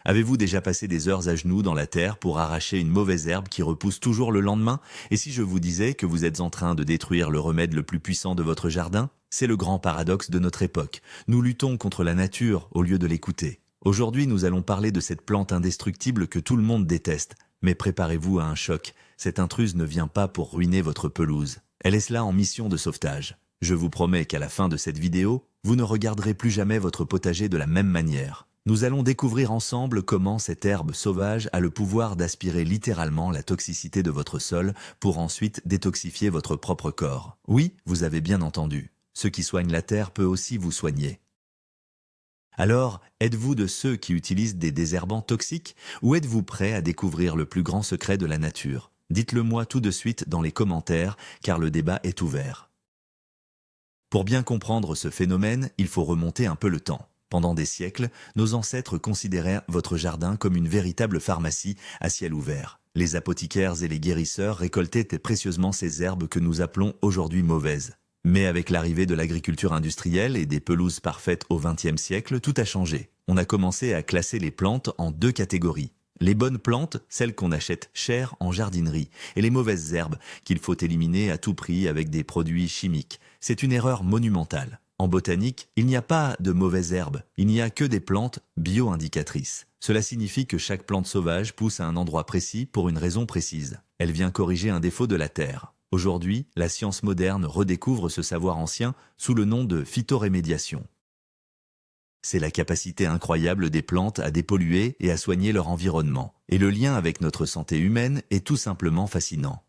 Avez-vous déjà passé des heures à genoux dans la terre pour arracher une mauvaise herbe qui repousse toujours le lendemain? Et si je vous disais que vous êtes en train de détruire le remède le plus puissant de votre jardin? C'est le grand paradoxe de notre époque. Nous luttons contre la nature au lieu de l'écouter. Aujourd'hui, nous allons parler de cette plante indestructible que tout le monde déteste. Mais préparez-vous à un choc. Cette intruse ne vient pas pour ruiner votre pelouse. Elle est là en mission de sauvetage. Je vous promets qu'à la fin de cette vidéo, vous ne regarderez plus jamais votre potager de la même manière. Nous allons découvrir ensemble comment cette herbe sauvage a le pouvoir d'aspirer littéralement la toxicité de votre sol pour ensuite détoxifier votre propre corps. Oui, vous avez bien entendu. Ce qui soigne la terre peut aussi vous soigner. Alors, êtes-vous de ceux qui utilisent des désherbants toxiques ou êtes-vous prêt à découvrir le plus grand secret de la nature? Dites-le moi tout de suite dans les commentaires car le débat est ouvert. Pour bien comprendre ce phénomène, il faut remonter un peu le temps. Pendant des siècles, nos ancêtres considéraient votre jardin comme une véritable pharmacie à ciel ouvert. Les apothicaires et les guérisseurs récoltaient précieusement ces herbes que nous appelons aujourd'hui mauvaises. Mais avec l'arrivée de l'agriculture industrielle et des pelouses parfaites au XXe siècle, tout a changé. On a commencé à classer les plantes en deux catégories. Les bonnes plantes, celles qu'on achète chères en jardinerie, et les mauvaises herbes, qu'il faut éliminer à tout prix avec des produits chimiques. C'est une erreur monumentale. En botanique, il n'y a pas de mauvaises herbes, il n'y a que des plantes bio-indicatrices. Cela signifie que chaque plante sauvage pousse à un endroit précis pour une raison précise. Elle vient corriger un défaut de la terre. Aujourd'hui, la science moderne redécouvre ce savoir ancien sous le nom de phytorémédiation. C'est la capacité incroyable des plantes à dépolluer et à soigner leur environnement. Et le lien avec notre santé humaine est tout simplement fascinant.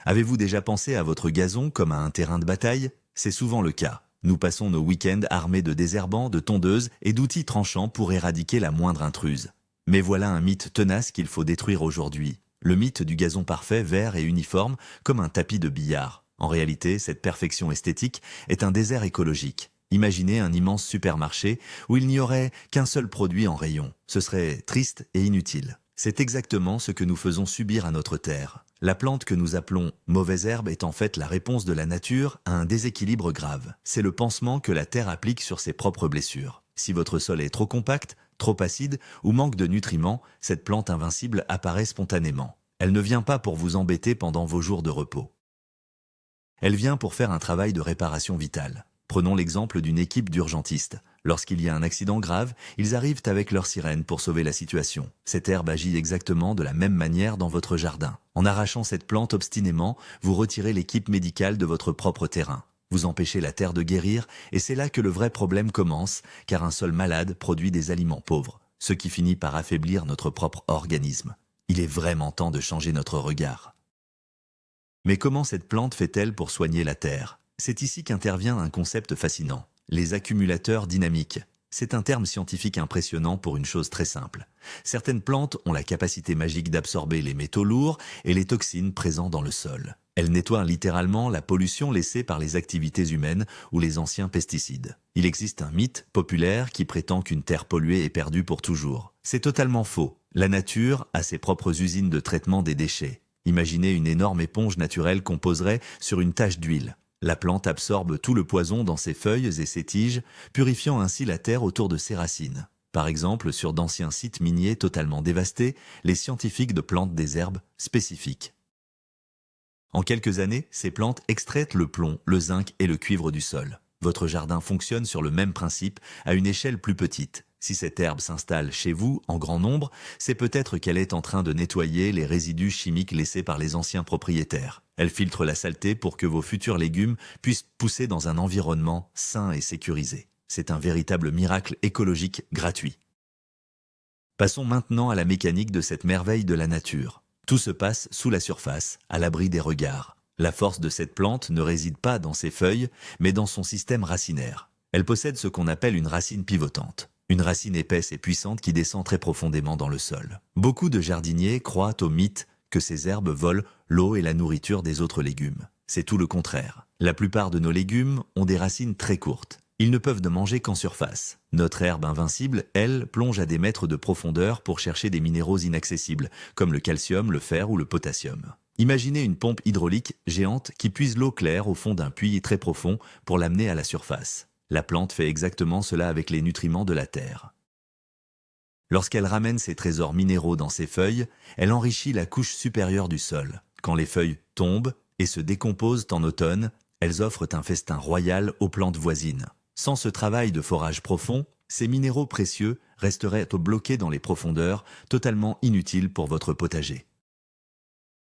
Avez-vous déjà pensé à votre gazon comme à un terrain de bataille? C'est souvent le cas. Nous passons nos week-ends armés de désherbants, de tondeuses et d'outils tranchants pour éradiquer la moindre intruse. Mais voilà un mythe tenace qu'il faut détruire aujourd'hui. Le mythe du gazon parfait, vert et uniforme, comme un tapis de billard. En réalité, cette perfection esthétique est un désert écologique. Imaginez un immense supermarché où il n'y aurait qu'un seul produit en rayon. Ce serait triste et inutile. C'est exactement ce que nous faisons subir à notre terre. La plante que nous appelons mauvaise herbe est en fait la réponse de la nature à un déséquilibre grave. C'est le pansement que la terre applique sur ses propres blessures. Si votre sol est trop compact, trop acide ou manque de nutriments, cette plante invincible apparaît spontanément. Elle ne vient pas pour vous embêter pendant vos jours de repos. Elle vient pour faire un travail de réparation vitale. Prenons l'exemple d'une équipe d'urgentistes. Lorsqu'il y a un accident grave, ils arrivent avec leur sirène pour sauver la situation. Cette herbe agit exactement de la même manière dans votre jardin. En arrachant cette plante obstinément, vous retirez l'équipe médicale de votre propre terrain. Vous empêchez la terre de guérir et c'est là que le vrai problème commence, car un sol malade produit des aliments pauvres, ce qui finit par affaiblir notre propre organisme. Il est vraiment temps de changer notre regard. Mais comment cette plante fait-elle pour soigner la terre? C'est ici qu'intervient un concept fascinant, les accumulateurs dynamiques. C'est un terme scientifique impressionnant pour une chose très simple. Certaines plantes ont la capacité magique d'absorber les métaux lourds et les toxines présents dans le sol. Elles nettoient littéralement la pollution laissée par les activités humaines ou les anciens pesticides. Il existe un mythe populaire qui prétend qu'une terre polluée est perdue pour toujours. C'est totalement faux. La nature a ses propres usines de traitement des déchets. Imaginez une énorme éponge naturelle qu'on poserait sur une tache d'huile. La plante absorbe tout le poison dans ses feuilles et ses tiges, purifiant ainsi la terre autour de ses racines. Par exemple, sur d'anciens sites miniers totalement dévastés, les scientifiques plantent des herbes spécifiques. En quelques années, ces plantes extraient le plomb, le zinc et le cuivre du sol. Votre jardin fonctionne sur le même principe, à une échelle plus petite. Si cette herbe s'installe chez vous en grand nombre, c'est peut-être qu'elle est en train de nettoyer les résidus chimiques laissés par les anciens propriétaires. Elle filtre la saleté pour que vos futurs légumes puissent pousser dans un environnement sain et sécurisé. C'est un véritable miracle écologique gratuit. Passons maintenant à la mécanique de cette merveille de la nature. Tout se passe sous la surface, à l'abri des regards. La force de cette plante ne réside pas dans ses feuilles, mais dans son système racinaire. Elle possède ce qu'on appelle une racine pivotante. Une racine épaisse et puissante qui descend très profondément dans le sol. Beaucoup de jardiniers croient au mythe que ces herbes volent l'eau et la nourriture des autres légumes. C'est tout le contraire. La plupart de nos légumes ont des racines très courtes. Ils ne peuvent ne manger qu'en surface. Notre herbe invincible, elle, plonge à des mètres de profondeur pour chercher des minéraux inaccessibles, comme le calcium, le fer ou le potassium. Imaginez une pompe hydraulique géante qui puise l'eau claire au fond d'un puits très profond pour l'amener à la surface. La plante fait exactement cela avec les nutriments de la terre. Lorsqu'elle ramène ses trésors minéraux dans ses feuilles, elle enrichit la couche supérieure du sol. Quand les feuilles tombent et se décomposent en automne, elles offrent un festin royal aux plantes voisines. Sans ce travail de forage profond, ces minéraux précieux resteraient bloqués dans les profondeurs, totalement inutiles pour votre potager.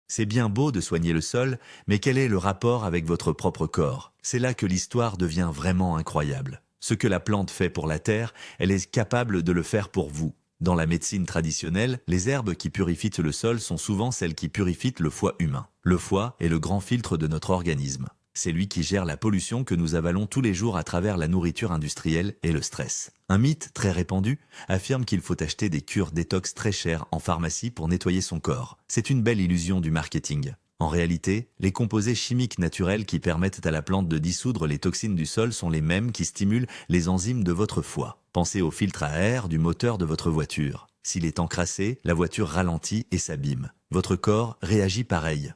C'est bien beau de soigner le sol, mais quel est le rapport avec votre propre corps? C'est là que l'histoire devient vraiment incroyable. Ce que la plante fait pour la terre, elle est capable de le faire pour vous. Dans la médecine traditionnelle, les herbes qui purifient le sol sont souvent celles qui purifient le foie humain. Le foie est le grand filtre de notre organisme. C'est lui qui gère la pollution que nous avalons tous les jours à travers la nourriture industrielle et le stress. Un mythe très répandu affirme qu'il faut acheter des cures détox très chères en pharmacie pour nettoyer son corps. C'est une belle illusion du marketing. En réalité, les composés chimiques naturels qui permettent à la plante de dissoudre les toxines du sol sont les mêmes qui stimulent les enzymes de votre foie. Pensez au filtre à air du moteur de votre voiture. S'il est encrassé, la voiture ralentit et s'abîme. Votre corps réagit pareil.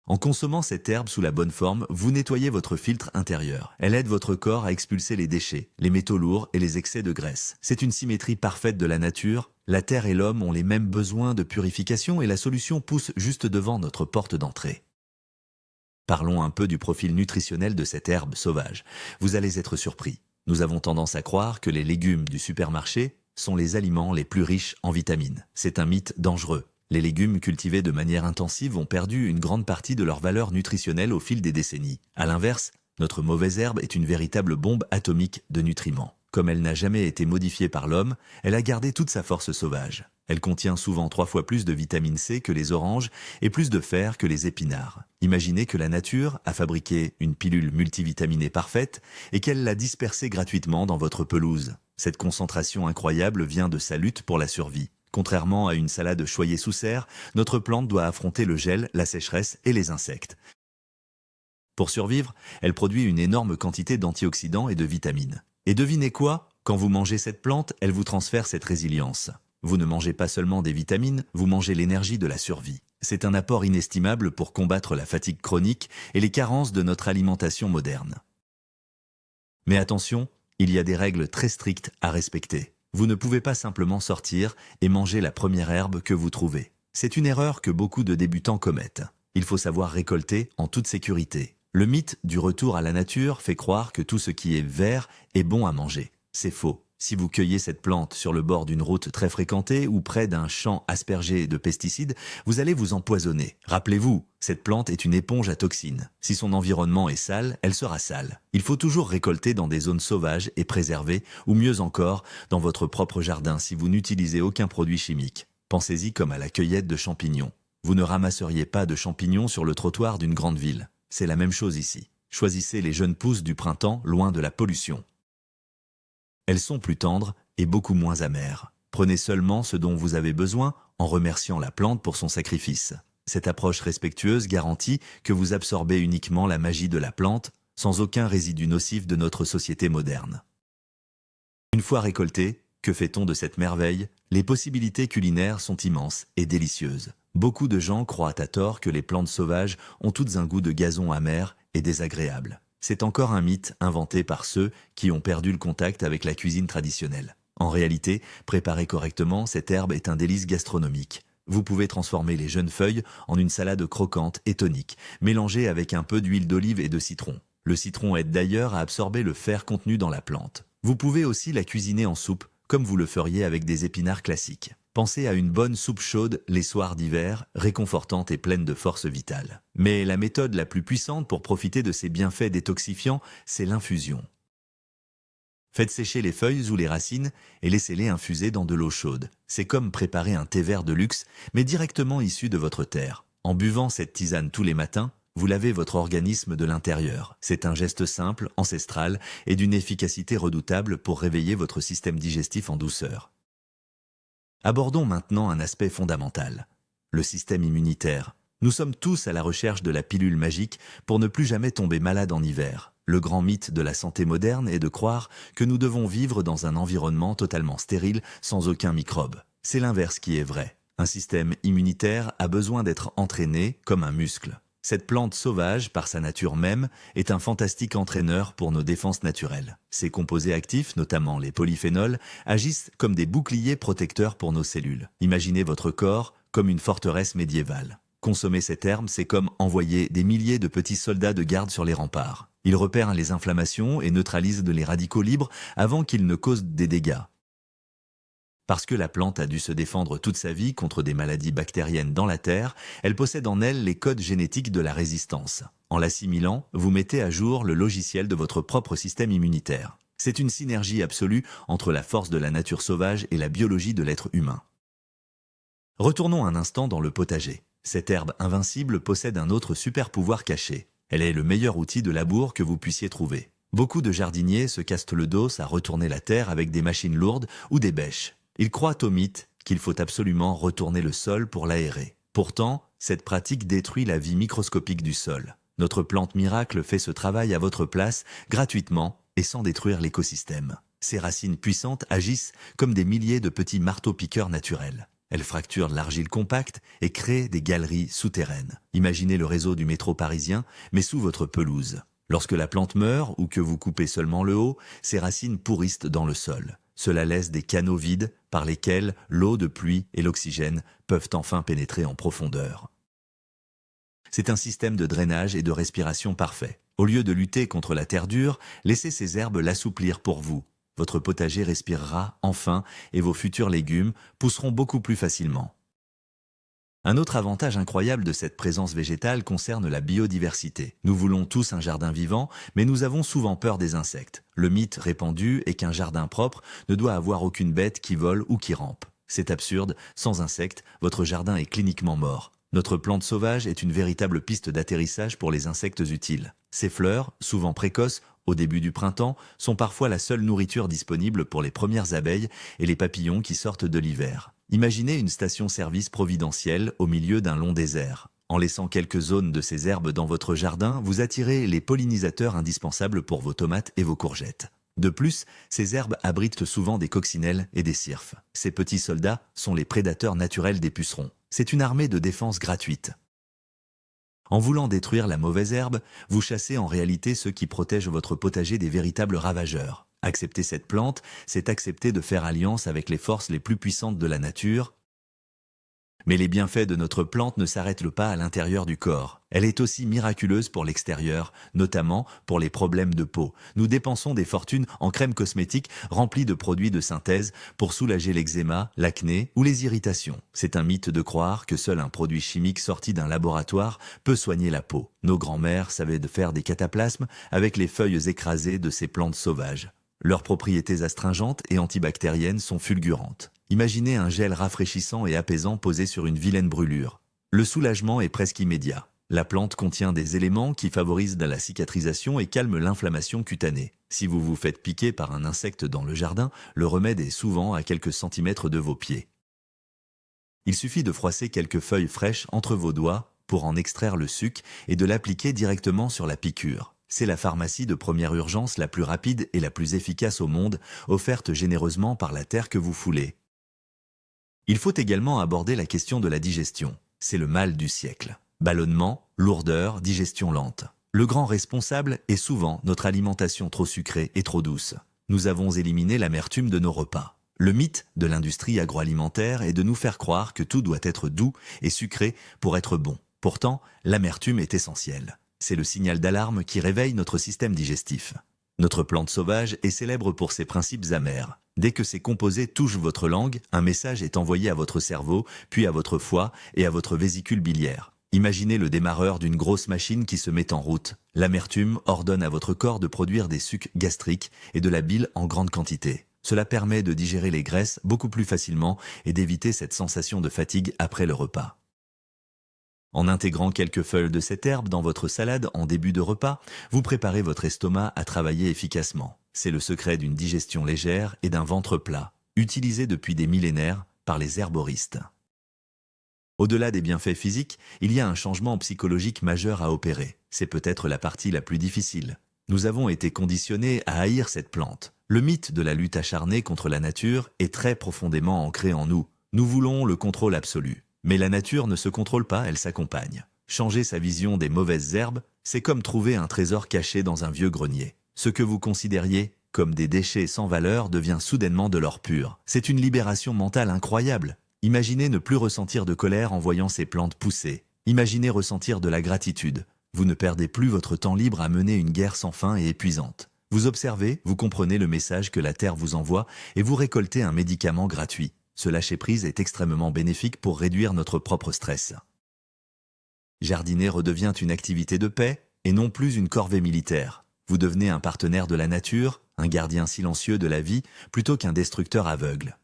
En consommant cette herbe sous la bonne forme, vous nettoyez votre filtre intérieur. Elle aide votre corps à expulser les déchets, les métaux lourds et les excès de graisse. C'est une symétrie parfaite de la nature. La terre et l'homme ont les mêmes besoins de purification et la solution pousse juste devant notre porte d'entrée. Parlons un peu du profil nutritionnel de cette herbe sauvage. Vous allez être surpris. Nous avons tendance à croire que les légumes du supermarché sont les aliments les plus riches en vitamines. C'est un mythe dangereux. Les légumes cultivés de manière intensive ont perdu une grande partie de leur valeur nutritionnelle au fil des décennies. À l'inverse, notre mauvaise herbe est une véritable bombe atomique de nutriments. Comme elle n'a jamais été modifiée par l'homme, elle a gardé toute sa force sauvage. Elle contient souvent 3 fois plus de vitamine C que les oranges et plus de fer que les épinards. Imaginez que la nature a fabriqué une pilule multivitaminée parfaite et qu'elle l'a dispersée gratuitement dans votre pelouse. Cette concentration incroyable vient de sa lutte pour la survie. Contrairement à une salade choyée sous serre, notre plante doit affronter le gel, la sécheresse et les insectes. Pour survivre, elle produit une énorme quantité d'antioxydants et de vitamines. Et devinez quoi? Quand vous mangez cette plante, elle vous transfère cette résilience. Vous ne mangez pas seulement des vitamines, vous mangez l'énergie de la survie. C'est un apport inestimable pour combattre la fatigue chronique et les carences de notre alimentation moderne. Mais attention, il y a des règles très strictes à respecter. Vous ne pouvez pas simplement sortir et manger la première herbe que vous trouvez. C'est une erreur que beaucoup de débutants commettent. Il faut savoir récolter en toute sécurité. Le mythe du retour à la nature fait croire que tout ce qui est vert est bon à manger. C'est faux. Si vous cueillez cette plante sur le bord d'une route très fréquentée ou près d'un champ aspergé de pesticides, vous allez vous empoisonner. Rappelez-vous, cette plante est une éponge à toxines. Si son environnement est sale, elle sera sale. Il faut toujours récolter dans des zones sauvages et préservées, ou mieux encore, dans votre propre jardin si vous n'utilisez aucun produit chimique. Pensez-y comme à la cueillette de champignons. Vous ne ramasseriez pas de champignons sur le trottoir d'une grande ville. C'est la même chose ici. Choisissez les jeunes pousses du printemps loin de la pollution. Elles sont plus tendres et beaucoup moins amères. Prenez seulement ce dont vous avez besoin en remerciant la plante pour son sacrifice. Cette approche respectueuse garantit que vous absorbez uniquement la magie de la plante, sans aucun résidu nocif de notre société moderne. Une fois récoltée, que fait-on de cette merveille? Les possibilités culinaires sont immenses et délicieuses. Beaucoup de gens croient à tort que les plantes sauvages ont toutes un goût de gazon amer et désagréable. C'est encore un mythe inventé par ceux qui ont perdu le contact avec la cuisine traditionnelle. En réalité, préparée correctement, cette herbe est un délice gastronomique. Vous pouvez transformer les jeunes feuilles en une salade croquante et tonique, mélangée avec un peu d'huile d'olive et de citron. Le citron aide d'ailleurs à absorber le fer contenu dans la plante. Vous pouvez aussi la cuisiner en soupe, comme vous le feriez avec des épinards classiques. Pensez à une bonne soupe chaude les soirs d'hiver, réconfortante et pleine de force vitale. Mais la méthode la plus puissante pour profiter de ces bienfaits détoxifiants, c'est l'infusion. Faites sécher les feuilles ou les racines et laissez-les infuser dans de l'eau chaude. C'est comme préparer un thé vert de luxe, mais directement issu de votre terre. En buvant cette tisane tous les matins, vous lavez votre organisme de l'intérieur. C'est un geste simple, ancestral et d'une efficacité redoutable pour réveiller votre système digestif en douceur. Abordons maintenant un aspect fondamental, le système immunitaire. Nous sommes tous à la recherche de la pilule magique pour ne plus jamais tomber malade en hiver. Le grand mythe de la santé moderne est de croire que nous devons vivre dans un environnement totalement stérile sans aucun microbe. C'est l'inverse qui est vrai. Un système immunitaire a besoin d'être entraîné comme un muscle. Cette plante sauvage, par sa nature même, est un fantastique entraîneur pour nos défenses naturelles. Ses composés actifs, notamment les polyphénols, agissent comme des boucliers protecteurs pour nos cellules. Imaginez votre corps comme une forteresse médiévale. Consommer cette herbe, c'est comme envoyer des milliers de petits soldats de garde sur les remparts. Ils repèrent les inflammations et neutralisent les radicaux libres avant qu'ils ne causent des dégâts. Parce que la plante a dû se défendre toute sa vie contre des maladies bactériennes dans la terre, elle possède en elle les codes génétiques de la résistance. En l'assimilant, vous mettez à jour le logiciel de votre propre système immunitaire. C'est une synergie absolue entre la force de la nature sauvage et la biologie de l'être humain. Retournons un instant dans le potager. Cette herbe invincible possède un autre super pouvoir caché. Elle est le meilleur outil de labour que vous puissiez trouver. Beaucoup de jardiniers se cassent le dos à retourner la terre avec des machines lourdes ou des bêches. Ils croient au mythe qu'il faut absolument retourner le sol pour l'aérer. Pourtant, cette pratique détruit la vie microscopique du sol. Notre plante miracle fait ce travail à votre place, gratuitement et sans détruire l'écosystème. Ses racines puissantes agissent comme des milliers de petits marteaux-piqueurs naturels. Elles fracturent l'argile compacte et créent des galeries souterraines. Imaginez le réseau du métro parisien, mais sous votre pelouse. Lorsque la plante meurt ou que vous coupez seulement le haut, ses racines pourrissent dans le sol. Cela laisse des canaux vides par lesquels l'eau de pluie et l'oxygène peuvent enfin pénétrer en profondeur. C'est un système de drainage et de respiration parfait. Au lieu de lutter contre la terre dure, laissez ces herbes l'assouplir pour vous. Votre potager respirera enfin et vos futurs légumes pousseront beaucoup plus facilement. Un autre avantage incroyable de cette présence végétale concerne la biodiversité. Nous voulons tous un jardin vivant, mais nous avons souvent peur des insectes. Le mythe répandu est qu'un jardin propre ne doit avoir aucune bête qui vole ou qui rampe. C'est absurde, sans insectes, votre jardin est cliniquement mort. Notre plante sauvage est une véritable piste d'atterrissage pour les insectes utiles. Ses fleurs, souvent précoces, au début du printemps, sont parfois la seule nourriture disponible pour les premières abeilles et les papillons qui sortent de l'hiver. Imaginez une station-service providentielle au milieu d'un long désert. En laissant quelques zones de ces herbes dans votre jardin, vous attirez les pollinisateurs indispensables pour vos tomates et vos courgettes. De plus, ces herbes abritent souvent des coccinelles et des cirfes. Ces petits soldats sont les prédateurs naturels des pucerons. C'est une armée de défense gratuite. En voulant détruire la mauvaise herbe, vous chassez en réalité ceux qui protègent votre potager des véritables ravageurs. Accepter cette plante, c'est accepter de faire alliance avec les forces les plus puissantes de la nature. Mais les bienfaits de notre plante ne s'arrêtent pas à l'intérieur du corps. Elle est aussi miraculeuse pour l'extérieur, notamment pour les problèmes de peau. Nous dépensons des fortunes en crèmes cosmétiques remplies de produits de synthèse pour soulager l'eczéma, l'acné ou les irritations. C'est un mythe de croire que seul un produit chimique sorti d'un laboratoire peut soigner la peau. Nos grands-mères savaient faire des cataplasmes avec les feuilles écrasées de ces plantes sauvages. Leurs propriétés astringentes et antibactériennes sont fulgurantes. Imaginez un gel rafraîchissant et apaisant posé sur une vilaine brûlure. Le soulagement est presque immédiat. La plante contient des éléments qui favorisent la cicatrisation et calment l'inflammation cutanée. Si vous vous faites piquer par un insecte dans le jardin, le remède est souvent à quelques centimètres de vos pieds. Il suffit de froisser quelques feuilles fraîches entre vos doigts pour en extraire le suc et de l'appliquer directement sur la piqûre. C'est la pharmacie de première urgence la plus rapide et la plus efficace au monde, offerte généreusement par la terre que vous foulez. Il faut également aborder la question de la digestion. C'est le mal du siècle. Ballonnement, lourdeur, digestion lente. Le grand responsable est souvent notre alimentation trop sucrée et trop douce. Nous avons éliminé l'amertume de nos repas. Le mythe de l'industrie agroalimentaire est de nous faire croire que tout doit être doux et sucré pour être bon. Pourtant, l'amertume est essentielle. C'est le signal d'alarme qui réveille notre système digestif. Notre plante sauvage est célèbre pour ses principes amers. Dès que ces composés touchent votre langue, un message est envoyé à votre cerveau, puis à votre foie et à votre vésicule biliaire. Imaginez le démarreur d'une grosse machine qui se met en route. L'amertume ordonne à votre corps de produire des sucs gastriques et de la bile en grande quantité. Cela permet de digérer les graisses beaucoup plus facilement et d'éviter cette sensation de fatigue après le repas. En intégrant quelques feuilles de cette herbe dans votre salade en début de repas, vous préparez votre estomac à travailler efficacement. C'est le secret d'une digestion légère et d'un ventre plat, utilisé depuis des millénaires par les herboristes. Au-delà des bienfaits physiques, il y a un changement psychologique majeur à opérer. C'est peut-être la partie la plus difficile. Nous avons été conditionnés à haïr cette plante. Le mythe de la lutte acharnée contre la nature est très profondément ancré en nous. Nous voulons le contrôle absolu. Mais la nature ne se contrôle pas, elle s'accompagne. Changer sa vision des mauvaises herbes, c'est comme trouver un trésor caché dans un vieux grenier. Ce que vous considériez comme des déchets sans valeur devient soudainement de l'or pur. C'est une libération mentale incroyable. Imaginez ne plus ressentir de colère en voyant ces plantes pousser. Imaginez ressentir de la gratitude. Vous ne perdez plus votre temps libre à mener une guerre sans fin et épuisante. Vous observez, vous comprenez le message que la Terre vous envoie et vous récoltez un médicament gratuit. Ce lâcher-prise est extrêmement bénéfique pour réduire notre propre stress. Jardiner redevient une activité de paix et non plus une corvée militaire. Vous devenez un partenaire de la nature, un gardien silencieux de la vie, plutôt qu'un destructeur aveugle.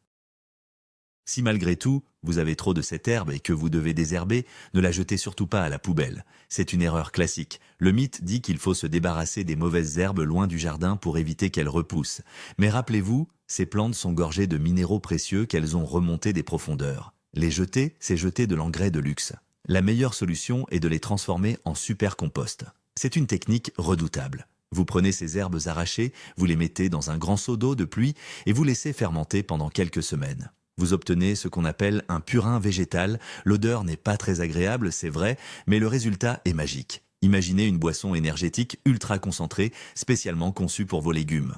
Si malgré tout, vous avez trop de cette herbe et que vous devez désherber, ne la jetez surtout pas à la poubelle. C'est une erreur classique. Le mythe dit qu'il faut se débarrasser des mauvaises herbes loin du jardin pour éviter qu'elles repoussent. Mais rappelez-vous, ces plantes sont gorgées de minéraux précieux qu'elles ont remontés des profondeurs. Les jeter, c'est jeter de l'engrais de luxe. La meilleure solution est de les transformer en super compost. C'est une technique redoutable. Vous prenez ces herbes arrachées, vous les mettez dans un grand seau d'eau de pluie et vous laissez fermenter pendant quelques semaines. Vous obtenez ce qu'on appelle un purin végétal. L'odeur n'est pas très agréable, c'est vrai, mais le résultat est magique. Imaginez une boisson énergétique ultra concentrée, spécialement conçue pour vos légumes.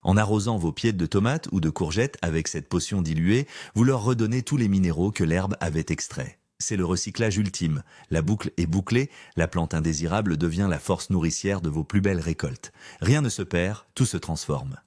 En arrosant vos pieds de tomates ou de courgettes avec cette potion diluée, vous leur redonnez tous les minéraux que l'herbe avait extraits. C'est le recyclage ultime. La boucle est bouclée, la plante indésirable devient la force nourricière de vos plus belles récoltes. Rien ne se perd, tout se transforme.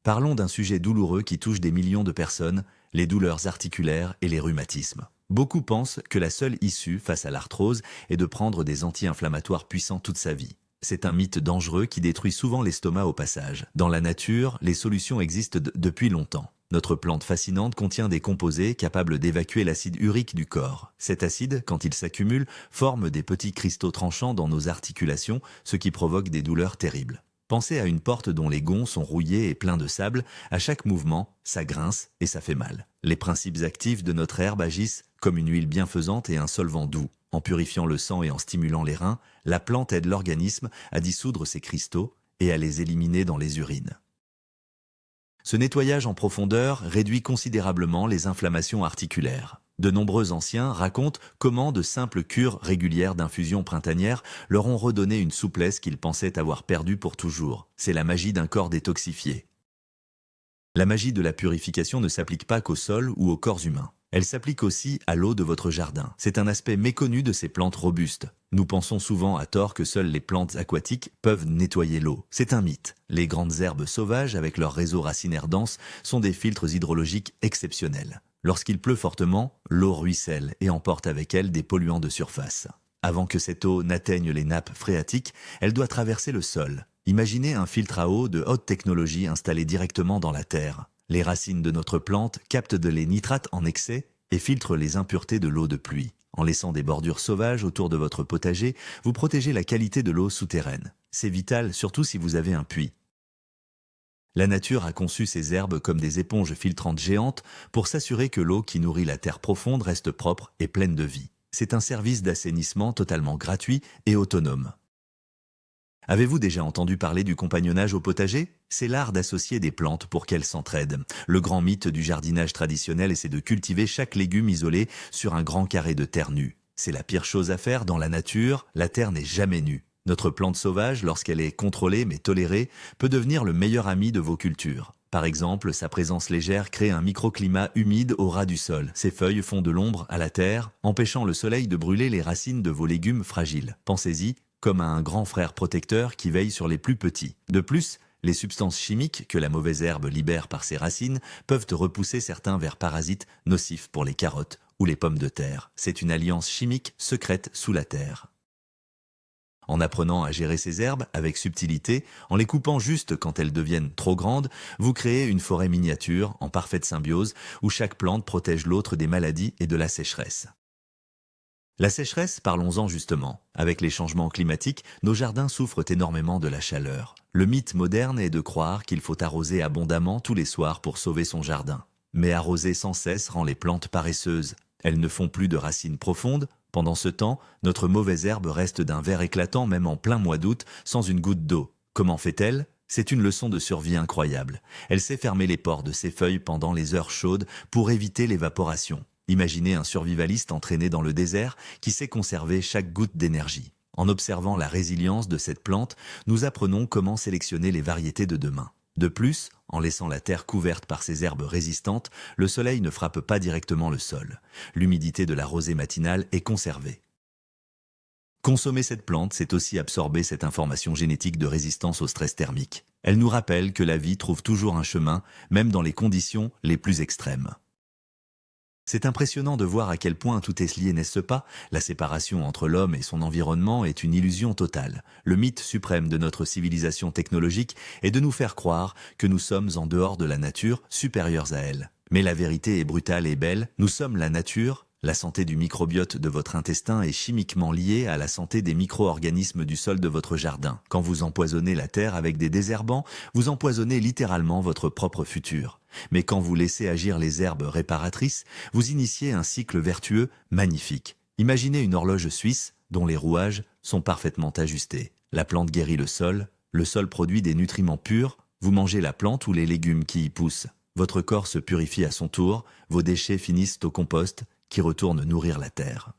Parlons d'un sujet douloureux qui touche des millions de personnes, les douleurs articulaires et les rhumatismes. Beaucoup pensent que la seule issue face à l'arthrose est de prendre des anti-inflammatoires puissants toute sa vie. C'est un mythe dangereux qui détruit souvent l'estomac au passage. Dans la nature, les solutions existent depuis longtemps. Notre plante fascinante contient des composés capables d'évacuer l'acide urique du corps. Cet acide, quand il s'accumule, forme des petits cristaux tranchants dans nos articulations, ce qui provoque des douleurs terribles. Pensez à une porte dont les gonds sont rouillés et pleins de sable. À chaque mouvement, ça grince et ça fait mal. Les principes actifs de notre herbe agissent comme une huile bienfaisante et un solvant doux. En purifiant le sang et en stimulant les reins, la plante aide l'organisme à dissoudre ces cristaux et à les éliminer dans les urines. Ce nettoyage en profondeur réduit considérablement les inflammations articulaires. De nombreux anciens racontent comment de simples cures régulières d'infusion printanière leur ont redonné une souplesse qu'ils pensaient avoir perdue pour toujours. C'est la magie d'un corps détoxifié. La magie de la purification ne s'applique pas qu'au sol ou aux corps humains. Elle s'applique aussi à l'eau de votre jardin. C'est un aspect méconnu de ces plantes robustes. Nous pensons souvent à tort que seules les plantes aquatiques peuvent nettoyer l'eau. C'est un mythe. Les grandes herbes sauvages, avec leur réseau racinaire dense, sont des filtres hydrologiques exceptionnels. Lorsqu'il pleut fortement, l'eau ruisselle et emporte avec elle des polluants de surface. Avant que cette eau n'atteigne les nappes phréatiques, elle doit traverser le sol. Imaginez un filtre à eau de haute technologie installé directement dans la terre. Les racines de notre plante captent les nitrates en excès et filtrent les impuretés de l'eau de pluie. En laissant des bordures sauvages autour de votre potager, vous protégez la qualité de l'eau souterraine. C'est vital, surtout si vous avez un puits. La nature a conçu ces herbes comme des éponges filtrantes géantes pour s'assurer que l'eau qui nourrit la terre profonde reste propre et pleine de vie. C'est un service d'assainissement totalement gratuit et autonome. Avez-vous déjà entendu parler du compagnonnage au potager? C'est l'art d'associer des plantes pour qu'elles s'entraident. Le grand mythe du jardinage traditionnel, c'est de cultiver chaque légume isolé sur un grand carré de terre nue. C'est la pire chose à faire dans la nature, la terre n'est jamais nue. Notre plante sauvage, lorsqu'elle est contrôlée mais tolérée, peut devenir le meilleur ami de vos cultures. Par exemple, sa présence légère crée un microclimat humide au ras du sol. Ses feuilles font de l'ombre à la terre, empêchant le soleil de brûler les racines de vos légumes fragiles. Pensez-y, comme à un grand frère protecteur qui veille sur les plus petits. De plus, les substances chimiques que la mauvaise herbe libère par ses racines peuvent repousser certains vers parasites nocifs pour les carottes ou les pommes de terre. C'est une alliance chimique secrète sous la terre. En apprenant à gérer ces herbes avec subtilité, en les coupant juste quand elles deviennent trop grandes, vous créez une forêt miniature en parfaite symbiose où chaque plante protège l'autre des maladies et de la sécheresse. La sécheresse, parlons-en justement. Avec les changements climatiques, nos jardins souffrent énormément de la chaleur. Le mythe moderne est de croire qu'il faut arroser abondamment tous les soirs pour sauver son jardin. Mais arroser sans cesse rend les plantes paresseuses. Elles ne font plus de racines profondes. Pendant ce temps, notre mauvaise herbe reste d'un vert éclatant même en plein mois d'août, sans une goutte d'eau. Comment fait-elle? C'est une leçon de survie incroyable. Elle sait fermer les pores de ses feuilles pendant les heures chaudes pour éviter l'évaporation. Imaginez un survivaliste entraîné dans le désert qui sait conserver chaque goutte d'énergie. En observant la résilience de cette plante, nous apprenons comment sélectionner les variétés de demain. De plus, en laissant la terre couverte par ces herbes résistantes, le soleil ne frappe pas directement le sol. L'humidité de la rosée matinale est conservée. Consommer cette plante, c'est aussi absorber cette information génétique de résistance au stress thermique. Elle nous rappelle que la vie trouve toujours un chemin, même dans les conditions les plus extrêmes. C'est impressionnant de voir à quel point tout est lié, n'est-ce pas? La séparation entre l'homme et son environnement est une illusion totale. Le mythe suprême de notre civilisation technologique est de nous faire croire que nous sommes en dehors de la nature, supérieurs à elle. Mais la vérité est brutale et belle, nous sommes la nature. La santé du microbiote de votre intestin est chimiquement liée à la santé des micro-organismes du sol de votre jardin. Quand vous empoisonnez la terre avec des désherbants, vous empoisonnez littéralement votre propre futur. Mais quand vous laissez agir les herbes réparatrices, vous initiez un cycle vertueux magnifique. Imaginez une horloge suisse dont les rouages sont parfaitement ajustés. La plante guérit le sol produit des nutriments purs, vous mangez la plante ou les légumes qui y poussent. Votre corps se purifie à son tour, vos déchets finissent au compost, qui retourne nourrir la terre.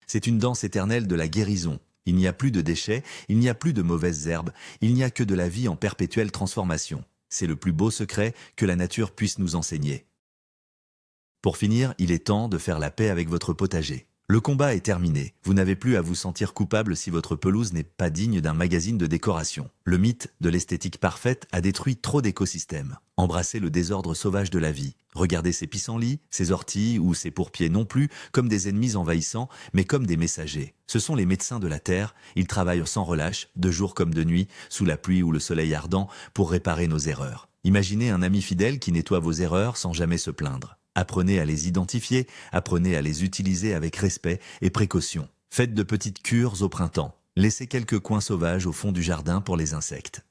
C'est une danse éternelle de la guérison. Il n'y a plus de déchets, il n'y a plus de mauvaises herbes, il n'y a que de la vie en perpétuelle transformation. C'est le plus beau secret que la nature puisse nous enseigner. Pour finir, il est temps de faire la paix avec votre potager. Le combat est terminé. Vous n'avez plus à vous sentir coupable si votre pelouse n'est pas digne d'un magazine de décoration. Le mythe de l'esthétique parfaite a détruit trop d'écosystèmes. Embrassez le désordre sauvage de la vie. Regardez ces pissenlits, ces orties ou ces pourpiers non plus comme des ennemis envahissants, mais comme des messagers. Ce sont les médecins de la terre. Ils travaillent sans relâche, de jour comme de nuit, sous la pluie ou le soleil ardent, pour réparer nos erreurs. Imaginez un ami fidèle qui nettoie vos erreurs sans jamais se plaindre. Apprenez à les identifier, apprenez à les utiliser avec respect et précaution. Faites de petites cures au printemps. Laissez quelques coins sauvages au fond du jardin pour les insectes.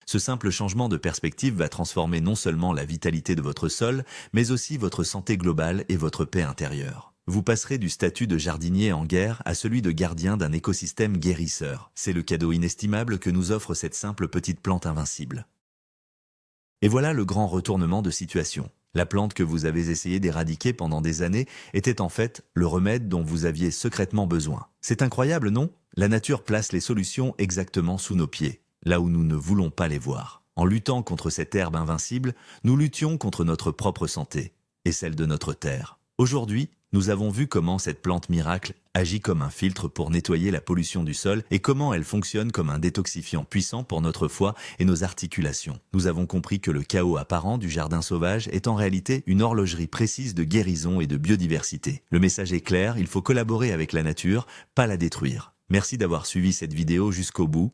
Ce simple changement de perspective va transformer non seulement la vitalité de votre sol, mais aussi votre santé globale et votre paix intérieure. Vous passerez du statut de jardinier en guerre à celui de gardien d'un écosystème guérisseur. C'est le cadeau inestimable que nous offre cette simple petite plante invincible. Et voilà le grand retournement de situation. La plante que vous avez essayé d'éradiquer pendant des années était en fait le remède dont vous aviez secrètement besoin. C'est incroyable, non? La nature place les solutions exactement sous nos pieds, là où nous ne voulons pas les voir. En luttant contre cette herbe invincible, nous luttions contre notre propre santé et celle de notre terre. Aujourd'hui, nous avons vu comment cette plante miracle agit comme un filtre pour nettoyer la pollution du sol et comment elle fonctionne comme un détoxifiant puissant pour notre foie et nos articulations. Nous avons compris que le chaos apparent du jardin sauvage est en réalité une horlogerie précise de guérison et de biodiversité. Le message est clair, il faut collaborer avec la nature, pas la détruire. Merci d'avoir suivi cette vidéo jusqu'au bout.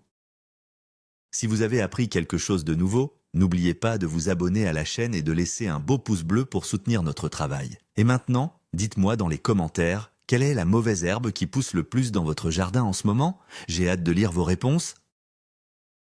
Si vous avez appris quelque chose de nouveau, n'oubliez pas de vous abonner à la chaîne et de laisser un beau pouce bleu pour soutenir notre travail. Et maintenant, dites-moi dans les commentaires, quelle est la mauvaise herbe qui pousse le plus dans votre jardin en ce moment? J'ai hâte de lire vos réponses.